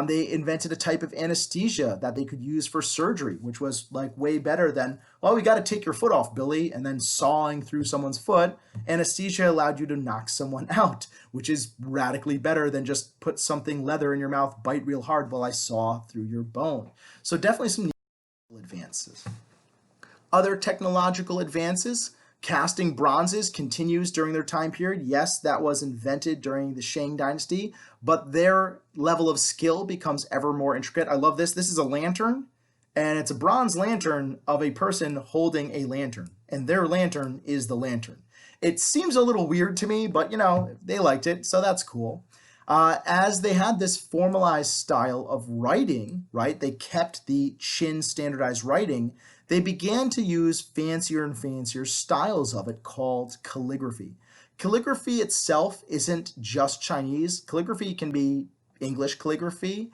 A: They invented a type of anesthesia that they could use for surgery, which was like way better than, well, we got to take your foot off, Billy, and then sawing through someone's foot. Anesthesia allowed you to knock someone out, which is radically better than just put something leather in your mouth, bite real hard while I saw through your bone. So definitely some advances. Other technological advances. Casting bronzes continues during their time period. Yes, that was invented during the Shang Dynasty, but their level of skill becomes ever more intricate. I love this. This is a lantern, and it's a bronze lantern of a person holding a lantern, and their lantern is the lantern. It seems a little weird to me, but they liked it, so that's cool. As they had this formalized style of writing, right, they kept the Qin standardized writing, they began to use fancier and fancier styles of it called calligraphy. Calligraphy itself isn't just Chinese. Calligraphy can be English calligraphy.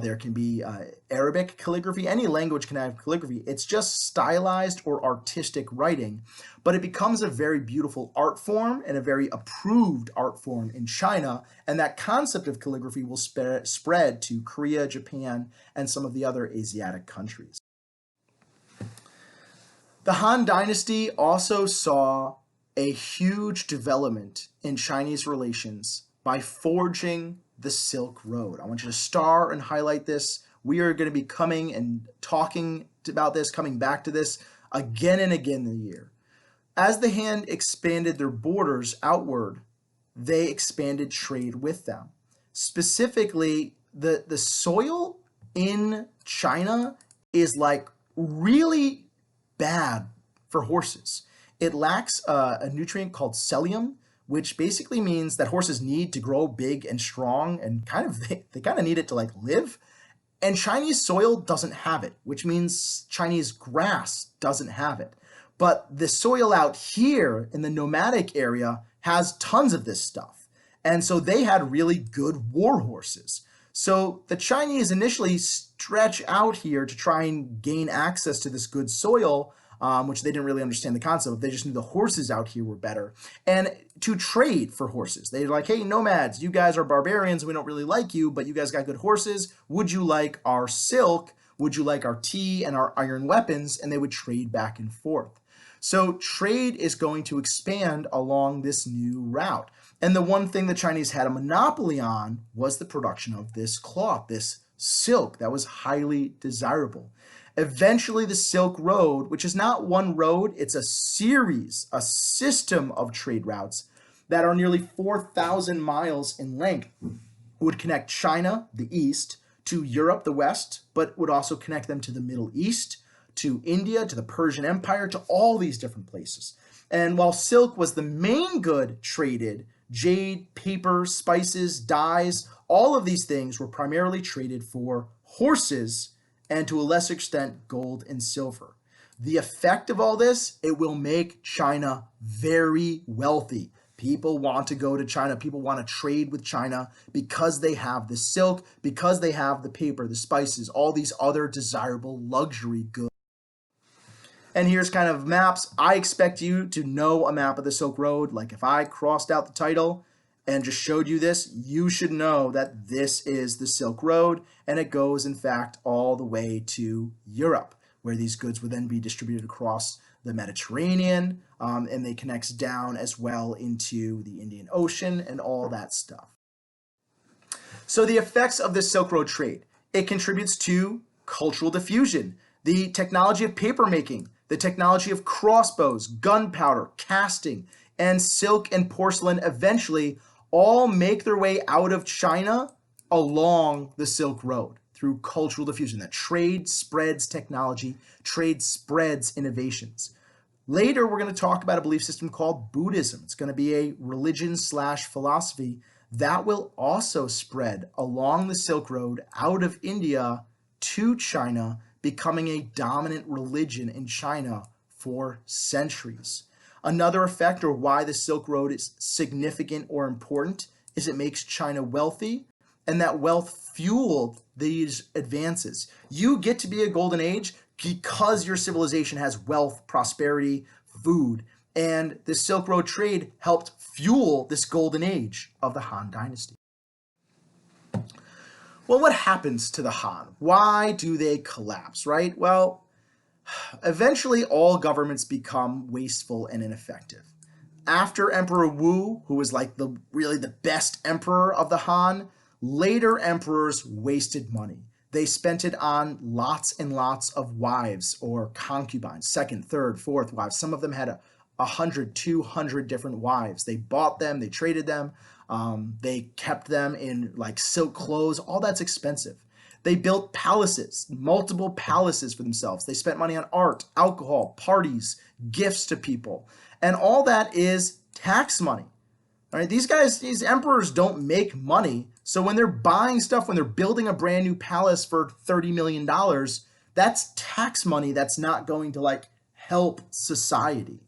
A: There can be Arabic calligraphy. Any language can have calligraphy. It's just stylized or artistic writing, but it becomes a very beautiful art form and a very approved art form in China, and that concept of calligraphy will spread to Korea, Japan, and some of the other Asiatic countries. The Han Dynasty also saw a huge development in Chinese relations by forging the Silk Road. I want you to star and highlight this. We are going to be coming and talking about this, coming back to this again and again in the year. As the Han expanded their borders outward, they expanded trade with them. Specifically, the soil in China is like really bad for horses. It lacks a nutrient called psyllium, which basically means that horses need to grow big and strong, and they kind of need it to like live. And Chinese soil doesn't have it, which means Chinese grass doesn't have it. But the soil out here in the nomadic area has tons of this stuff. And so they had really good war horses. So the Chinese initially stretch out here to try and gain access to this good soil, which they didn't really understand the concept of. They just knew the horses out here were better. And to trade for horses. They're like, hey, nomads, you guys are barbarians. We don't really like you, but you guys got good horses. Would you like our silk? Would you like our tea and our iron weapons? And they would trade back and forth. So trade is going to expand along this new route. And the one thing the Chinese had a monopoly on was the production of this cloth, this silk that was highly desirable. Eventually, the Silk Road, which is not one road, it's a series, a system of trade routes that are nearly 4,000 miles in length, would connect China, the east, to Europe, the west, but would also connect them to the Middle East, to India, to the Persian Empire, to all these different places. And while silk was the main good traded, jade, paper, spices, dyes, all of these things were primarily traded for horses and to a lesser extent gold and silver. The effect of all this, it will make China very wealthy. People want to go to China. People want to trade with China because they have the silk, because they have the paper, the spices, all these other desirable luxury goods. And here's kind of maps. I expect you to know a map of the Silk Road. Like if I crossed out the title and just showed you this, you should know that this is the Silk Road, and it goes, in fact, all the way to Europe, where these goods would then be distributed across the Mediterranean, and they connects down as well into the Indian Ocean and all that stuff. So the effects of the Silk Road trade, it contributes to cultural diffusion, the technology of papermaking, the technology of crossbows, gunpowder, casting, and silk and porcelain eventually all make their way out of China along the Silk Road through cultural diffusion. That trade spreads technology, trade spreads innovations. Later, we're going to talk about a belief system called Buddhism. It's going to be a religion/philosophy that will also spread along the Silk Road out of India to China, becoming a dominant religion in China for centuries. Another effect, or why the Silk Road is significant or important, is it makes China wealthy, and that wealth fueled these advances. You get to be a golden age because your civilization has wealth, prosperity, food, and the Silk Road trade helped fuel this golden age of the Han Dynasty. Well, what happens to the Han? Why do they collapse, right? Well, eventually all governments become wasteful and ineffective. After Emperor Wu, who was like really the best emperor of the Han, later emperors wasted money. They spent it on lots and lots of wives or concubines, second, third, fourth wives. Some of them had 100, 200 different wives. They bought them, they traded them, they kept them in like silk clothes. All that's expensive. They built palaces, multiple palaces for themselves. They spent money on art, alcohol, parties, gifts to people. And all that is tax money. All right, these emperors don't make money. So when they're buying stuff, when they're building a brand new palace for $30 million, that's tax money that's not going to like help society.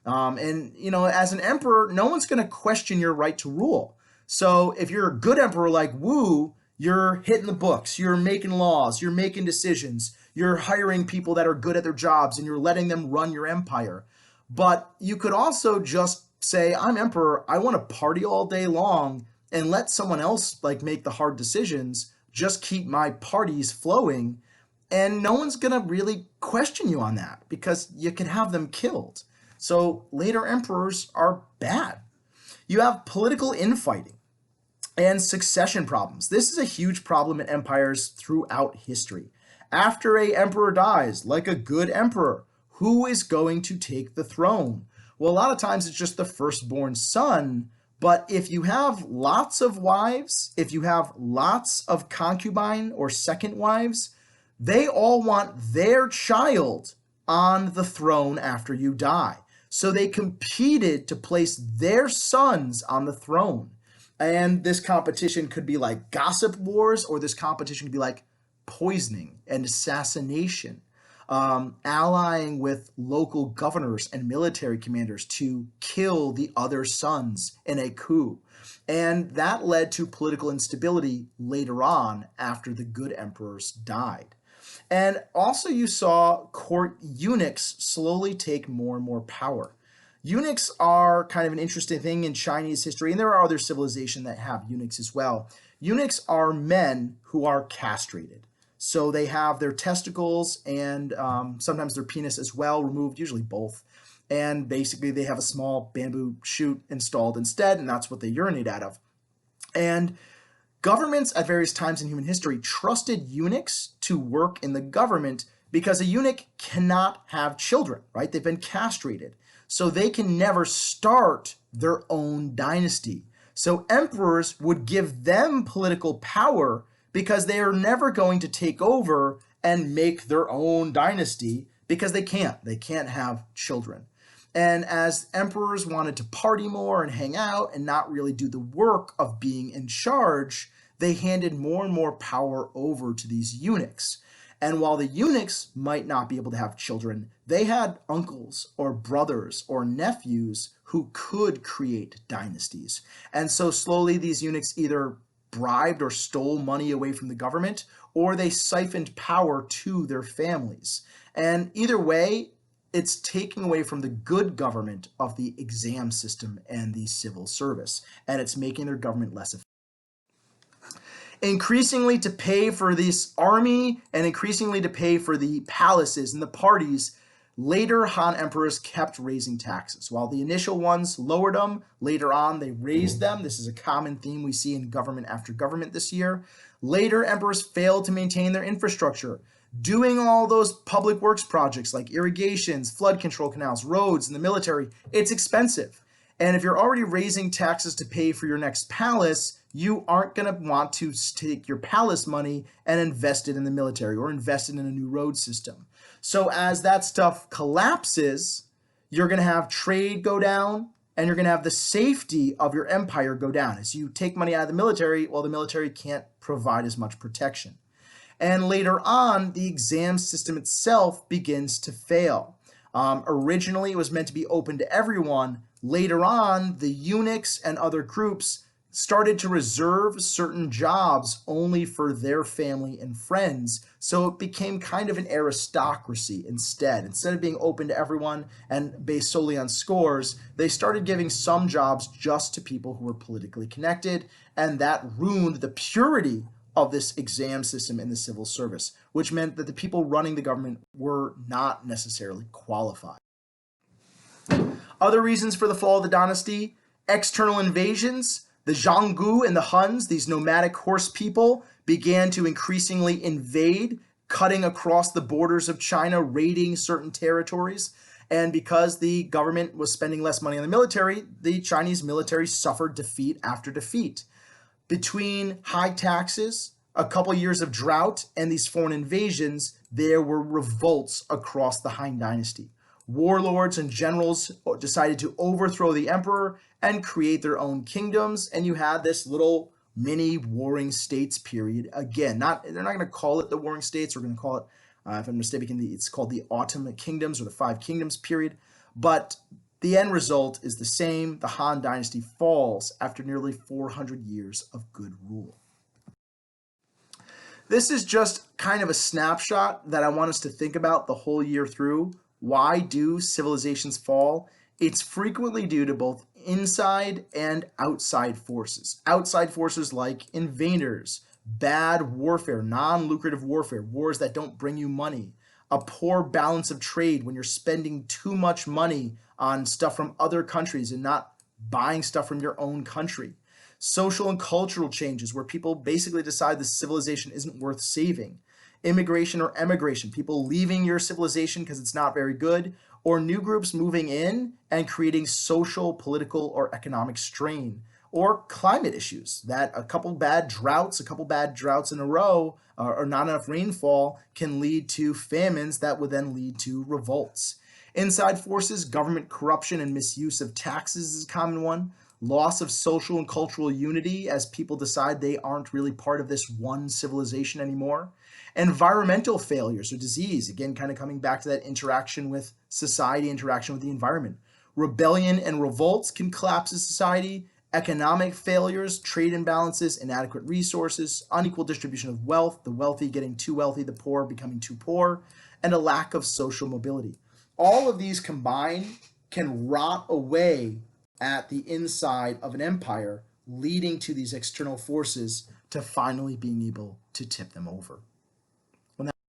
A: And you know, as an emperor, no one's going to question your right to rule. So if you're a good emperor like Wu, you're hitting the books, you're making laws, you're making decisions, you're hiring people that are good at their jobs, and you're letting them run your empire. But you could also just say, I'm emperor, I want to party all day long and let someone else like make the hard decisions, just keep my parties flowing, and no one's going to really question you on that because you can have them killed. So later emperors are bad. You have political infighting and succession problems. This is a huge problem in empires throughout history. After an emperor dies, like a good emperor, who is going to take the throne? Well, a lot of times it's just the firstborn son, but if you have lots of wives, if you have lots of concubine or second wives, they all want their child on the throne after you die. So they competed to place their sons on the throne. And this competition could be like gossip wars, or this competition could be like poisoning and assassination, allying with local governors and military commanders to kill the other sons in a coup. And that led to political instability later on after the good emperors died. And also you saw court eunuchs slowly take more and more power. Eunuchs are kind of an interesting thing in Chinese history, and there are other civilizations that have eunuchs as well. Eunuchs are men who are castrated. So they have their testicles and sometimes their penis as well removed, usually both. And basically they have a small bamboo shoot installed instead, and that's what they urinate out of. And governments at various times in human history trusted eunuchs to work in the government because a eunuch cannot have children, right? They've been castrated. So they can never start their own dynasty. So emperors would give them political power because they are never going to take over and make their own dynasty because they can't. They can't have children. And as emperors wanted to party more and hang out and not really do the work of being in charge, they handed more and more power over to these eunuchs. And while the eunuchs might not be able to have children, they had uncles or brothers or nephews who could create dynasties. And so slowly these eunuchs either bribed or stole money away from the government, or they siphoned power to their families. And either way, it's taking away from the good government of the exam system and the civil service, and it's making their government less effective. Increasingly to pay for this army and increasingly to pay for the palaces and the parties, later Han emperors kept raising taxes. While the initial ones lowered them, later on they raised them. This is a common theme we see in government after government this year. Later emperors failed to maintain their infrastructure. Doing all those public works projects like irrigations, flood control canals, roads, and the military, it's expensive. And if you're already raising taxes to pay for your next palace, you aren't going to want to take your palace money and invest it in the military or invest it in a new road system. So as that stuff collapses, you're going to have trade go down, and you're going to have the safety of your empire go down. As you take money out of the military, well, the military can't provide as much protection. And later on, the exam system itself begins to fail. Originally, it was meant to be open to everyone. Later on, the eunuchs and other groups started to reserve certain jobs only for their family and friends. So it became kind of an aristocracy instead. Instead of being open to everyone and based solely on scores, they started giving some jobs just to people who were politically connected, and that ruined the purity of this exam system in the civil service, which meant that the people running the government were not necessarily qualified. Other reasons for the fall of the dynasty: external invasions. The Zhanggu and the Huns, these nomadic horse people, began to increasingly invade, cutting across the borders of China, raiding certain territories. And because the government was spending less money on the military, the Chinese military suffered defeat after defeat. Between high taxes, a couple years of drought, and these foreign invasions, there were revolts across the Han Dynasty. Warlords and generals decided to overthrow the emperor and create their own kingdoms, and you had this little mini warring states period. Again, they're not going to call it the warring states. We're going to call it, if I'm mistaken, it's called the Ottoman Kingdoms or the Five Kingdoms period. But the end result is the same. The Han Dynasty falls after nearly 400 years of good rule. This is just kind of a snapshot that I want us to think about the whole year through. Why do civilizations fall? It's frequently due to both inside and outside forces. Outside forces like invaders, bad warfare, non-lucrative warfare, wars that don't bring you money, a poor balance of trade when you're spending too much money on stuff from other countries and not buying stuff from your own country. Social and cultural changes where people basically decide the civilization isn't worth saving. Immigration or emigration, people leaving your civilization because it's not very good, or new groups moving in and creating social, political, or economic strain, or climate issues that a couple bad droughts in a row, or not enough rainfall can lead to famines that would then lead to revolts. Inside forces, government corruption and misuse of taxes is a common one. Loss of social and cultural unity as people decide they aren't really part of this one civilization anymore. Environmental failures or disease, again, kind of coming back to that interaction with society, interaction with the environment. Rebellion and revolts can collapse a society. Economic failures, trade imbalances, inadequate resources, unequal distribution of wealth, the wealthy getting too wealthy, the poor becoming too poor, and a lack of social mobility. All of these combined can rot away at the inside of an empire, leading to these external forces to finally being able to tip them over.